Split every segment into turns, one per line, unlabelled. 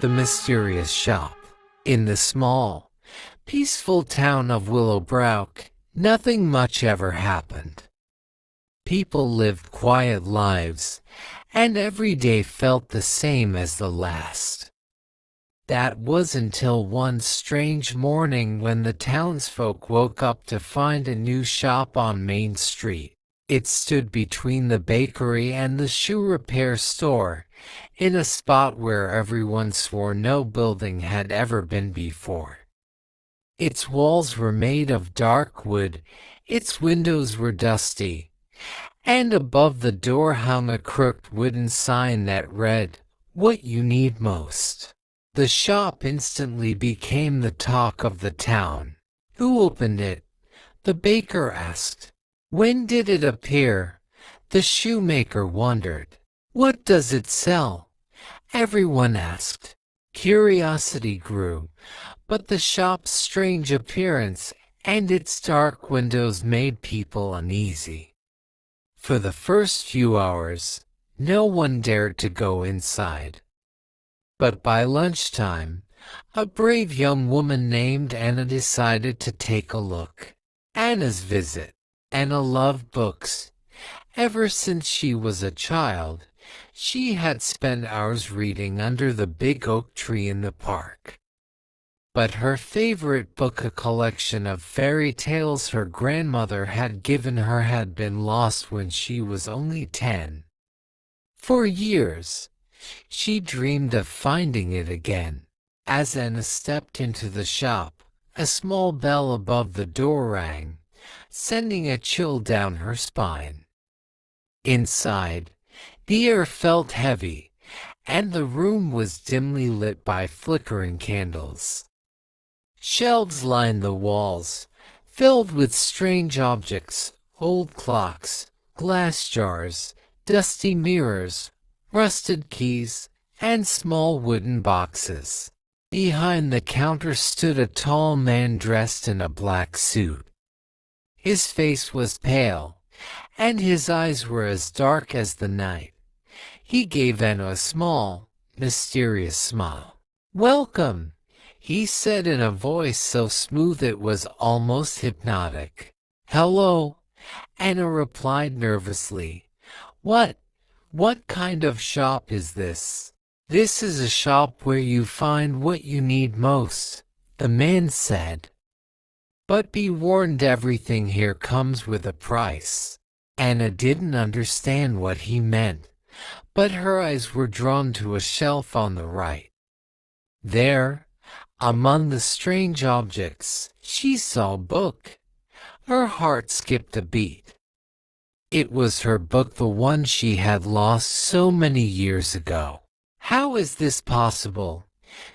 The Mysterious Shop. In the small, peaceful town of Willowbrook, nothing much ever happened. People lived quiet lives, and every day felt the same as the last. That was until one strange morning when the townsfolk woke up to find a new shop on Main Street. It stood between the bakery and the shoe repair store, in a spot where everyone swore no building had ever been before. Its walls were made of dark wood, its windows were dusty, and above the door hung a crooked wooden sign that read, "What you need most." The shop instantly became the talk of the town. "Who opened it?" the baker asked. "When did it appear?" the shoemaker wondered. "What does it sell?" everyone asked. Curiosity grew, but the shop's strange appearance and its dark windows made people uneasy. For the first few hours, no one dared to go inside. But by lunchtime, a brave young woman named Anna decided to take a look. Anna's visit. Anna loved books. Ever since she was a child, she had spent hours reading under the big oak tree in the park. But her favorite book, a collection of fairy tales her grandmother had given her, had been lost when she was only 10. For years, she dreamed of finding it again. As Anna stepped into the shop, a small bell above the door rang, sending a chill down her spine. Inside, the air felt heavy, and the room was dimly lit by flickering candles. Shelves lined the walls, filled with strange objects, old clocks, glass jars, dusty mirrors, rusted keys, and small wooden boxes. Behind the counter stood a tall man dressed in a black suit. His face was pale, and his eyes were as dark as the night. He gave Anna a small, mysterious smile. "Welcome," he said in a voice so smooth it was almost hypnotic. "Hello," Anna replied nervously. What kind of shop is this?" "This is a shop where you find what you need most," the man said. "But be warned, everything here comes with a price." Anna didn't understand what he meant, but her eyes were drawn to a shelf on the right. There, among the strange objects, she saw a book. Her heart skipped a beat. It was her book, the one she had lost so many years ago. "How is this possible?"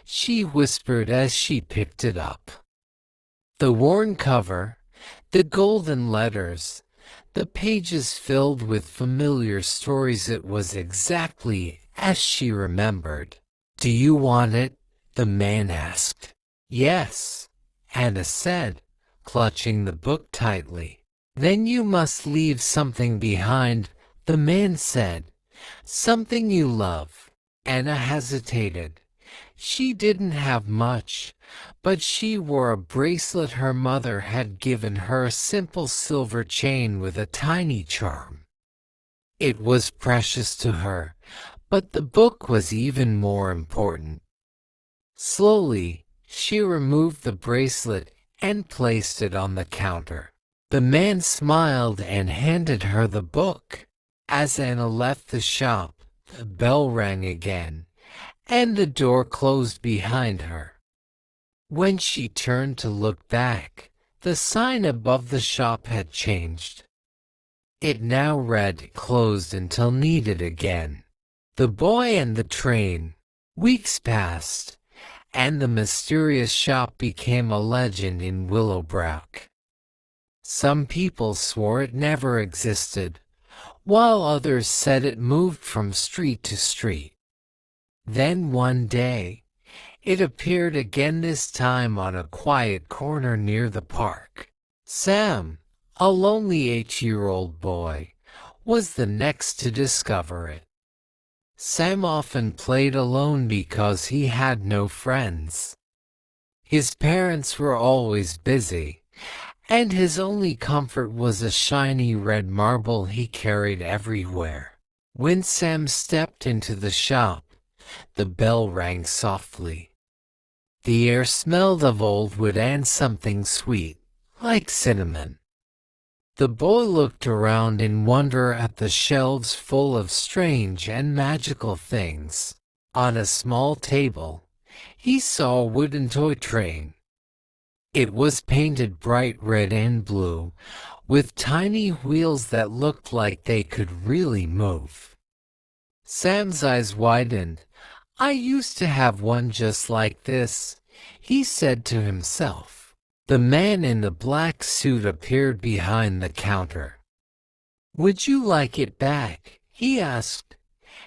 she whispered as she picked it up. The worn cover, the golden letters, the pages filled with familiar stories. It was exactly as she remembered. "Do you want it?" the man asked. "Yes," Anna said, clutching the book tightly. "Then you must leave something behind," the man said. "Something you love." Anna hesitated. She didn't have much, but she wore a bracelet her mother had given her, a simple silver chain with a tiny charm. It was precious to her, but the book was even more important. Slowly, she removed the bracelet and placed it on the counter. The man smiled and handed her the book. As Anna left the shop, the bell rang again, and the door closed behind her. When she turned to look back, the sign above the shop had changed. It now read, "Closed until needed again." The boy and the train. Weeks passed, and the mysterious shop became a legend in Willowbrook. Some people swore it never existed, while others said it moved from street to street. Then one day, it appeared again, this time on a quiet corner near the park. Sam, a lonely 8-year-old boy, was the next to discover it. Sam often played alone because he had no friends. His parents were always busy, and his only comfort was a shiny red marble he carried everywhere. When Sam stepped into the shop, the bell rang softly. The air smelled of old wood and something sweet, like cinnamon. The boy looked around in wonder at the shelves full of strange and magical things. On a small table, he saw a wooden toy train. It was painted bright red and blue, with tiny wheels that looked like they could really move. Sam's eyes widened. "I used to have one just like this," he said to himself. The man in the black suit appeared behind the counter. "Would you like it back?" he asked,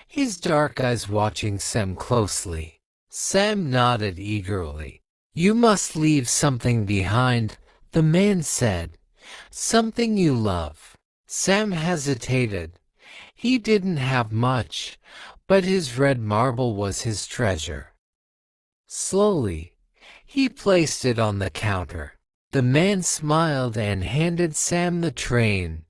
his dark eyes watching Sam closely. Sam nodded eagerly. "You must leave something behind," the man said. "Something you love." Sam hesitated. He didn't have much, but his red marble was his treasure. Slowly, he placed it on the counter. The man smiled and handed Sam the train.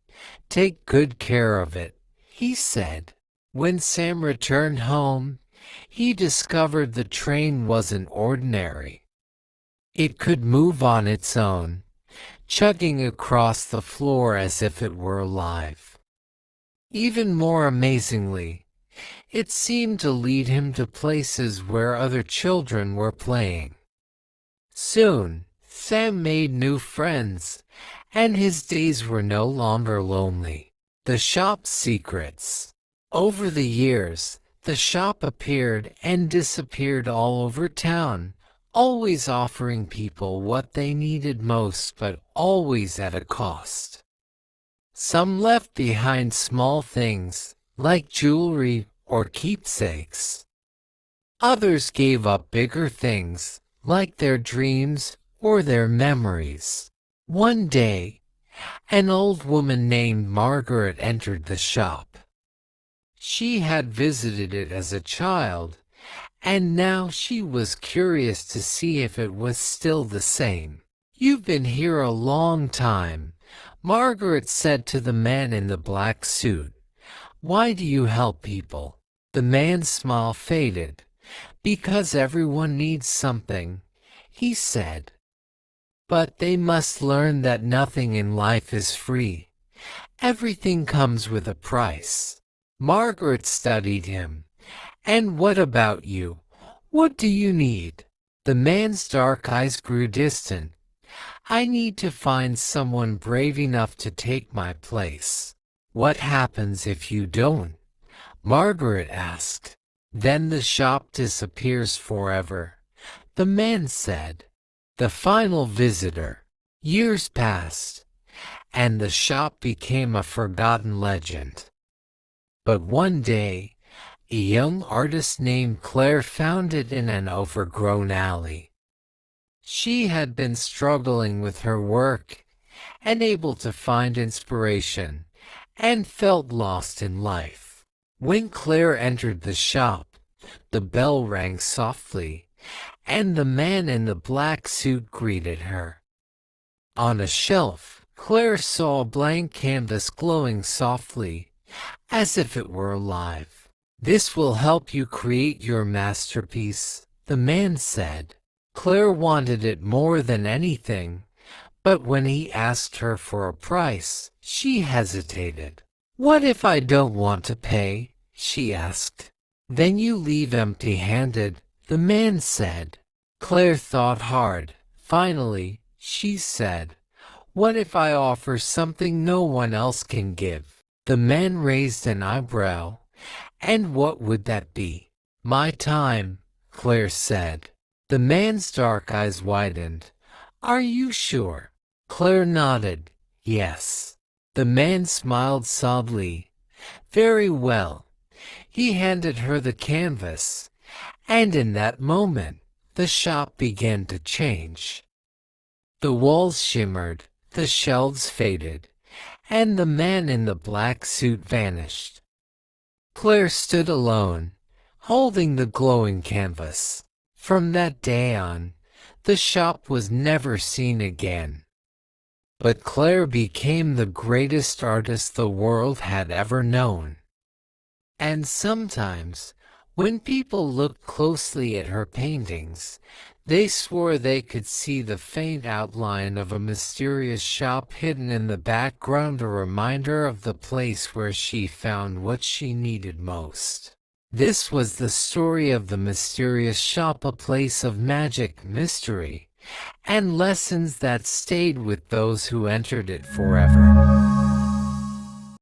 "Take good care of it," he said. When Sam returned home, he discovered the train wasn't ordinary. It could move on its own, chugging across the floor as if it were alive. Even more amazingly, it seemed to lead him to places where other children were playing. Soon, Sam made new friends, and his days were no longer lonely. The shop's secrets. Over the years, the shop appeared and disappeared all over town, always offering people what they needed most, but always at a cost. Some left behind small things, like jewelry or keepsakes. Others gave up bigger things, like their dreams or their memories. One day, an old woman named Margaret entered the shop. She had visited it as a child, and now she was curious to see if it was still the same. "You've been here a long time," Margaret said to the man in the black suit. "Why do you help people?" The man's smile faded. "Because everyone needs something," he said. "But they must learn that nothing in life is free. Everything comes with a price." Margaret studied him. "And what about you? What do you need?" The man's dark eyes grew distant. "I need to find someone brave enough to take my place." "What happens if you don't?" Margaret asked. "Then the shop disappears forever," the man said. The final visitor. Years passed, and the shop became a forgotten legend. But one day, a young artist named Claire found it in an overgrown alley. She had been struggling with her work, unable to find inspiration, and felt lost in life. When Claire entered the shop, the bell rang softly, and the man in the black suit greeted her. On a shelf, Claire saw a blank canvas glowing softly, as if it were alive. "This will help you create your masterpiece," the man said. Claire wanted it more than anything, but when he asked her for a price, she hesitated. "What if I don't want to pay?" she asked. "Then you leave empty-handed," the man said. Claire thought hard. Finally, she said, "What if I offer something no one else can give?" The man raised an eyebrow. "And what would that be?" "My time," Claire said. The man's dark eyes widened. "Are you sure?" Claire nodded. "Yes." The man smiled softly. "Very well." He handed her the canvas, and in that moment, the shop began to change. The walls shimmered, the shelves faded, and the man in the black suit vanished. Claire stood alone, holding the glowing canvas. From that day on, the shop was never seen again. But Claire became the greatest artist the world had ever known. And sometimes, when people looked closely at her paintings, they swore they could see the faint outline of a mysterious shop hidden in the background, a reminder of the place where she found what she needed most. This was the story of the mysterious shop, a place of magic, mystery, and lessons that stayed with those who entered it forever.